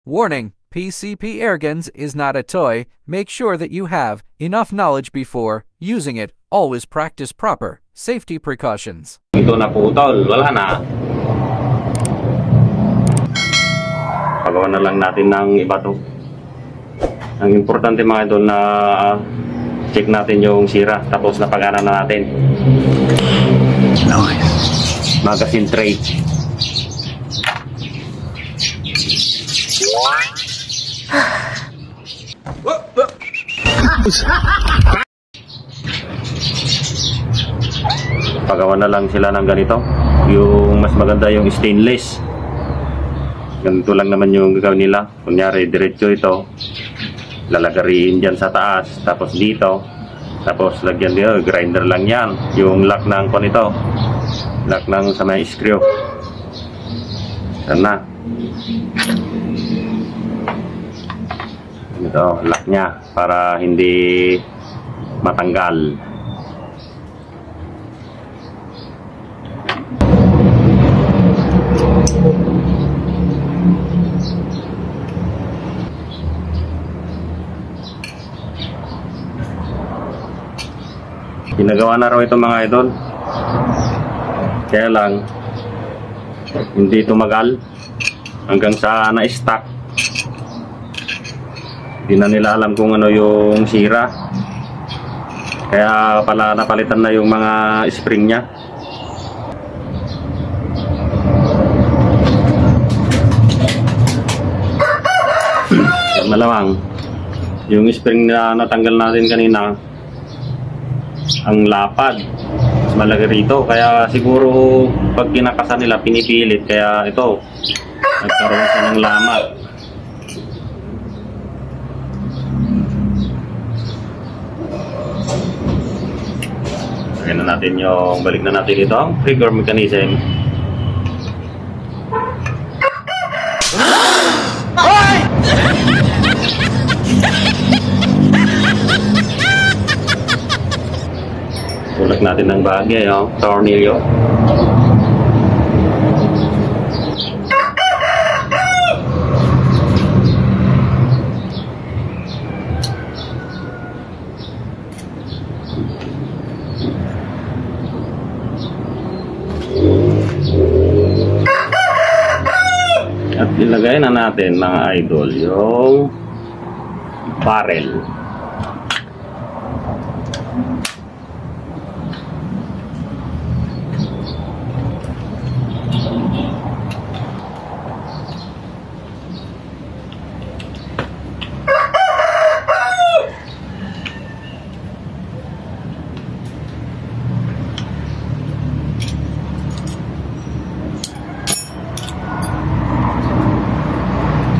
Warning: PCP Airguns is not a toy. Make sure that you have enough knowledge before using it. Always practice proper safety precautions. Ito na putol, wala na. Pagawa na lang natin ng iba to. Ang importante mga idol na check natin yung sira, tapos napagana na natin. Nice. Magazine tray. Pagawa na lang sila ng ganito. Yung mas maganda yung stainless. Ganito lang naman yung gagawin nila. Kunyari diretso ito, lalagariin dyan sa taas, tapos dito, tapos lagyan dito, grinder lang yan. Yung lock ng ito, lock ng sa may screw. Yan na. Ito, lock nya para hindi matanggal. Ginagawa na raw ito mga idol. Kaya lang hindi tumagal hanggang sa na-stuck. Hindi na nila alam kung ano yung sira. Kaya pala napalitan na yung mga spring nya. Malamang yung spring na natanggal natin kanina, ang lapad mas malaki rito, kaya siguro pag kinakasan nila pinipilit, kaya ito nagkaroon siya ng lamat. Lagyan na natin yung, balik na natin ito ang trigger mechanism. Tulak natin ng bagay, oh, tornilyo. At ilagay na natin mga idol yung barrel.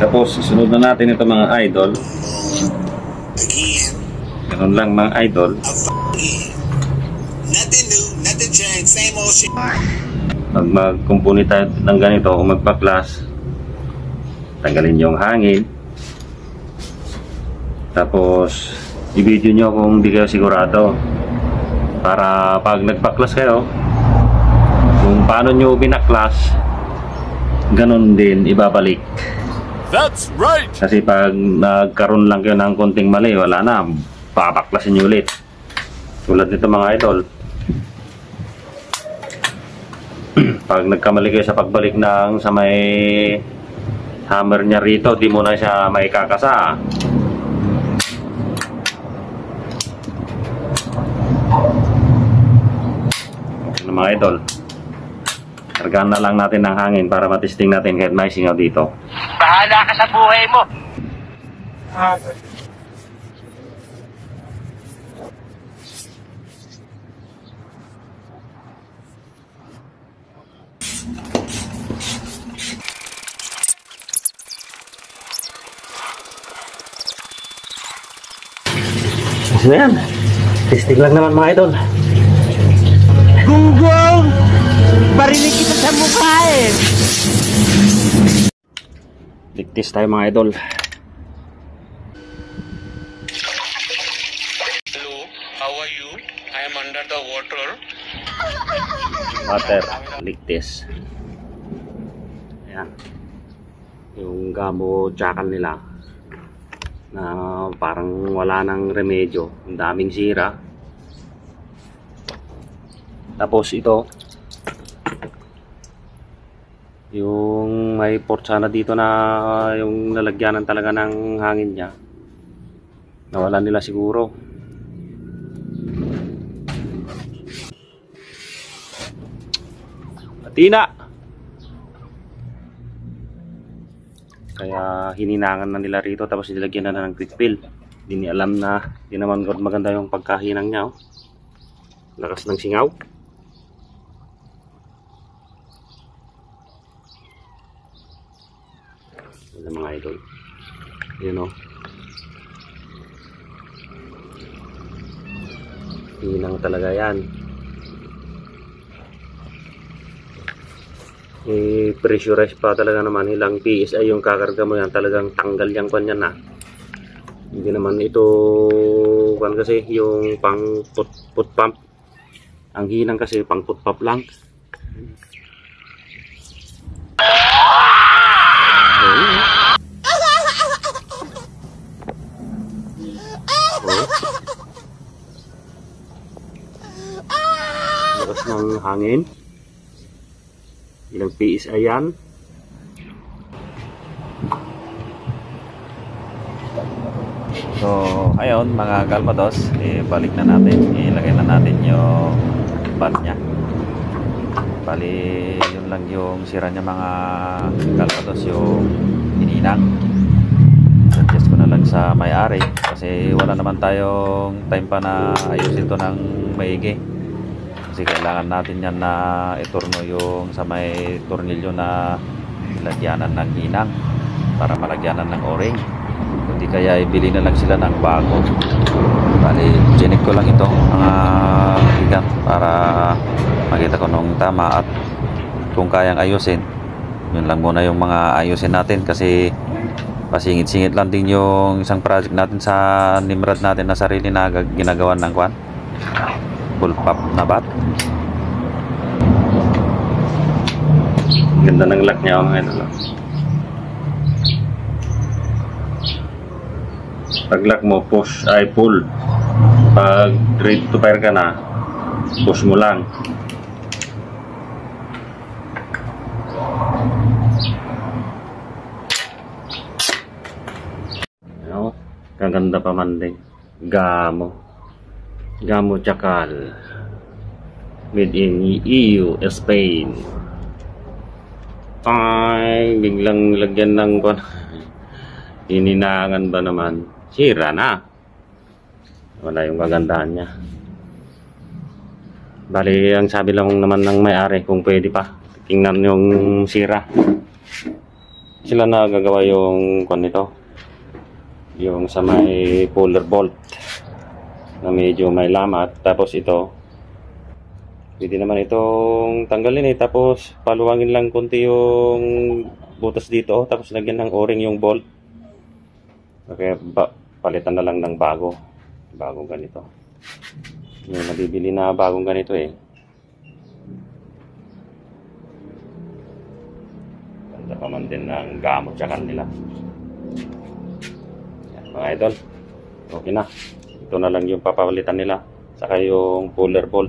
Tapos isunod na natin ito mga idol. Ganun lang mga idol. Pag mag-compone tayo ng ganito o magpa-class, tanggalin yung hangin. Tapos i-video nyo kung hindi kayo sigurado, para pag nagpa-class kayo, kung paano nyo binaklas, ganun din ibabalik. That's right. Kasi pag nagkaroon lang kayo ng konting mali, wala na, papaklasin nyo ulit. Tulad nito mga idol. Pag nagkamali kayo sa pagbalik ng sa may hammer nya rito, di mo na siya may kakasa. Mga idol, kargaan na lang natin ng hangin para matesting natin kahit may singaw dito. Bahala ka sa buhay mo. So yan, testing lang naman mga idol. Gunggong! Barinig kita sa mukha eh! Ligtis tayo mga idol. Hello, how are you? I am under the water. Water, ligtis. Ayan. yung gamo jackal nila na parang wala nang remedyo, ang daming sira. Tapos ito yung may port sana dito na yung lalagyanan talaga ng hangin niya, nawalan nila siguro. Patina! Kaya hininangan na nila rito, tapos nilagyan na ng quick fill. Hindi niya alam na di naman maganda yung pagkahinang niya. Oh. Lakas ng singaw. Ayan mga idol. Yun o. Hinang talaga yan. I-pressurize pa talaga naman, ilang PSI yung kakarga mo yan, talagang tanggal yung kwan yan na. Hindi naman ito kwan kasi yung pang put pump, ang hinang kasi pang put pump lang. Lakas ng hangin. Ilang PSI yan. So, ayun mga kalmados, ibalik na natin. Ilagay na natin yung valve niya. Bali, yun lang yung sira niya mga kalmados, yung hininang. Suggest ko na lang sa may-ari kasi wala naman tayong time pa na ayusin ito ng maigi. Kasi kailangan natin yan na iturno yung sa may tornilyo na lagyanan ng hinang para malagyanan ng o-ring. Hindi kaya ibili na lang sila ng bago. Bali, chinik ko lang ito mga higan para makita ko nung tama at kung kayang ayusin. Yun lang muna yung mga ayusin natin kasi pasingit-singit lang din yung isang project natin sa Nimrod natin na sarili na ginagawa ng kwan. Full pop na bat. Ganda ng lock niya mga idol. Pag lock mo, push ay pull. Pag ready to fire ka na, push mo lang. Ano? Kaganda pa man din. Gamo Jackal, made in EU, Spain. Ay, biglang lagyan ng hininangan ba naman, sira na, wala yung kagandahan niya. Bali, ang sabi lang naman ng may-ari kung pwede pa tingnan yung sira, sila na gagawa yung kon nito, yung sa may puller bolt na medyo may lamat. Tapos ito pwede naman itong tanggalin tapos paluwangin lang konti yung butas dito, tapos lagyan ng o-ring yung bolt. Okay, palitan na lang ng bagong ganito. May nabibili na bagong ganito ganda pa man din ng gamot tsaka nila. Yan, mga idol, okay na. Ito na lang yung papalitan nila, saka yung puller bolt.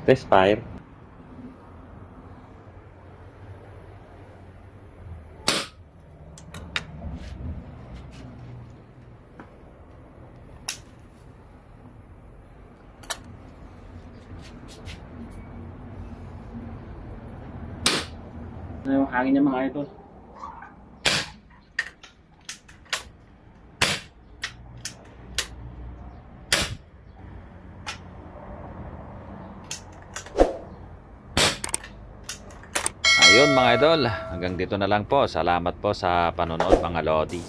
Test fire. Ano yung hangin niya mga idol? Ayun mga idol, hanggang dito na lang po. Salamat po sa panonood mga Lodi.